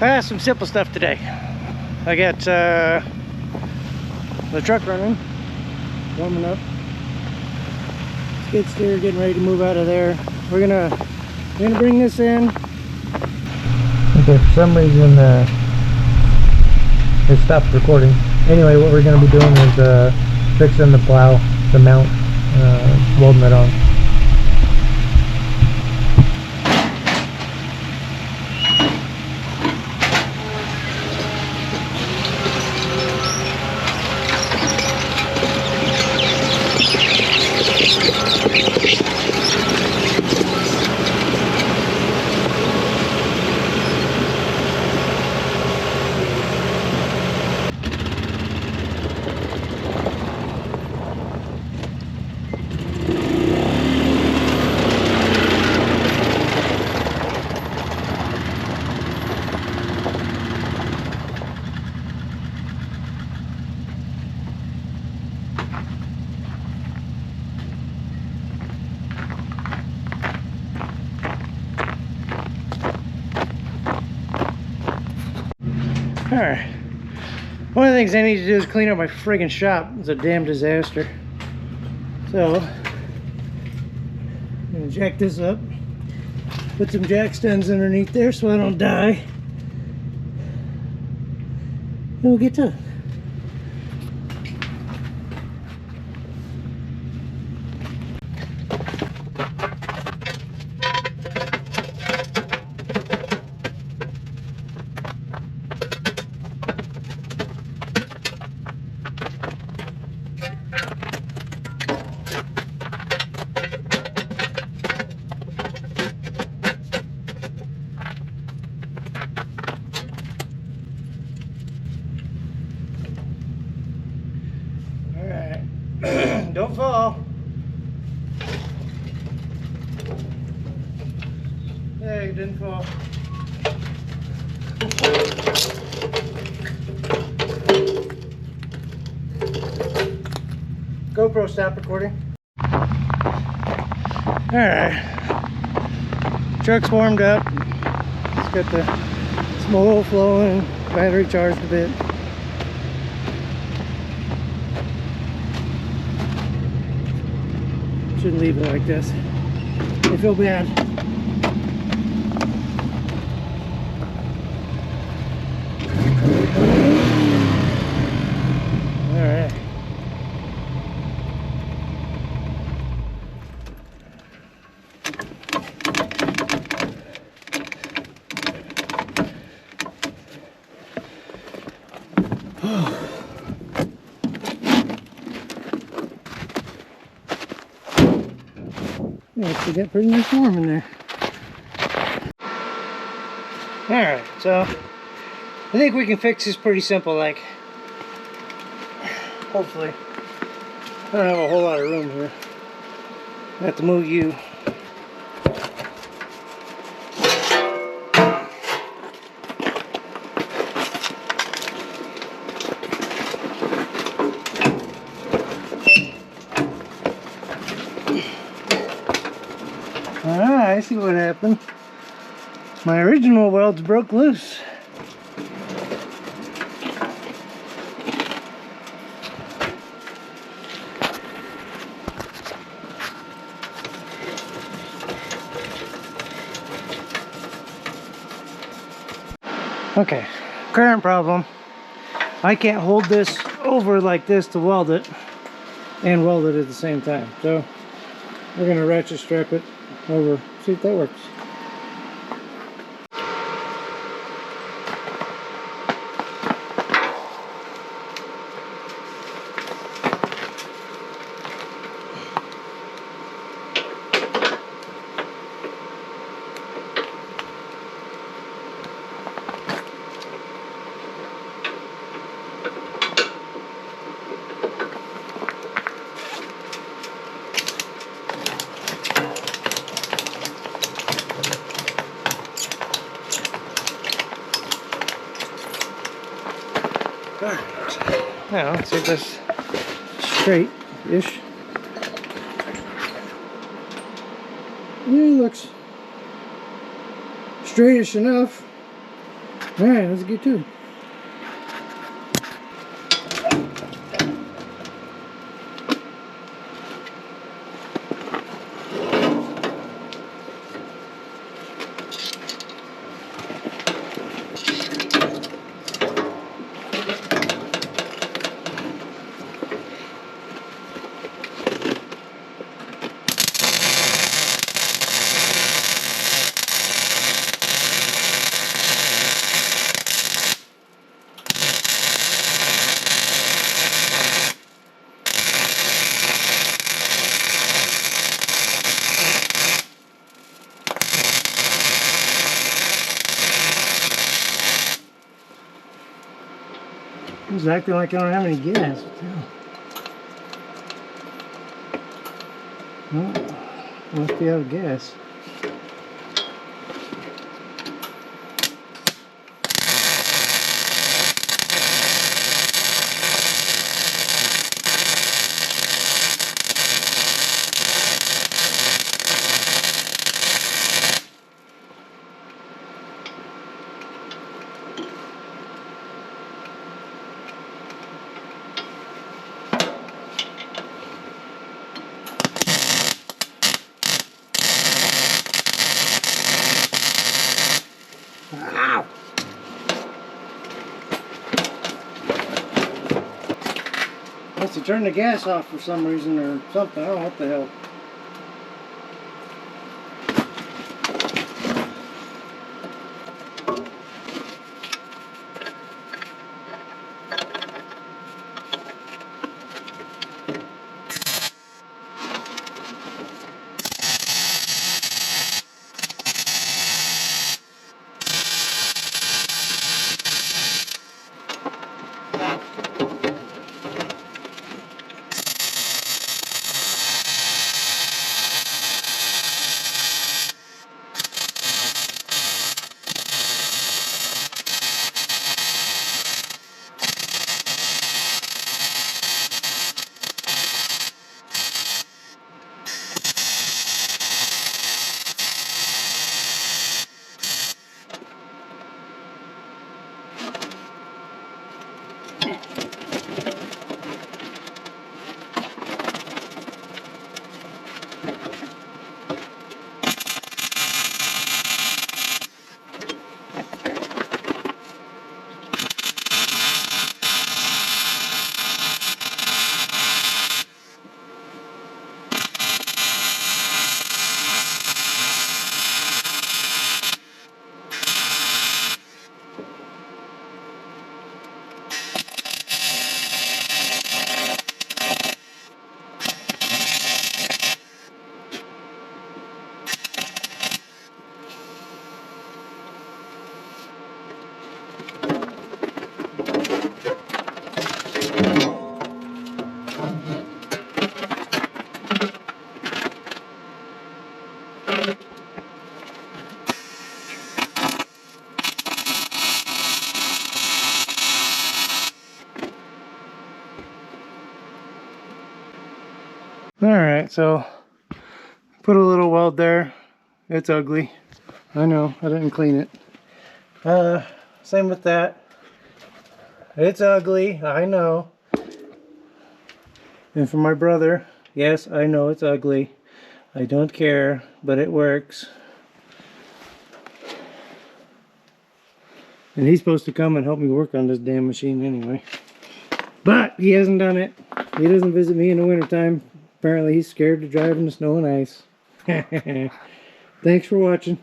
Some simple stuff today. I got the truck running, warming up. Skid steer getting ready to move out of there. We're gonna bring this in. Okay, for some reason it stopped recording. Anyway, what we're gonna be doing is fixing the plow, the mount, welding it on. Alright, one of the things I need to do is clean up my friggin' shop. It's a damn disaster. So, I'm gonna jack this up, put some jack stands underneath there so I don't die. Then we'll get to it. Don't fall. Hey, it didn't fall. GoPro, stop recording. Alright. Truck's warmed up. It's got the some oil flowing, battery charged a bit. Shouldn't leave it like this. I feel bad. All right. Actually got pretty nice warm in there. Alright, so I think we can fix this pretty simple, like, hopefully. I don't have a whole lot of room here. I have to move you. I see what happened. My original welds broke loose. Okay, current problem. I can't hold this over like this to weld it and weld it at the same time. So we're gonna ratchet strap it over, see if that works. Now, let's get this straight-ish. Yeah, it looks straightish enough. Alright, let's get to it. It's acting like I don't have any gas. Well, must be out of gas. Ow! Must have turned the gas off for some reason or something. I don't know what the hell. Alright, so put a little weld there. It's ugly. I know, I didn't clean it. Same with that. It's ugly, I know. And for my brother, yes, I know it's ugly. I don't care, but it works. And he's supposed to come and help me work on this damn machine anyway. But he hasn't done it. He doesn't visit me in the wintertime. Apparently he's scared to drive in the snow and ice. Thanks for watching.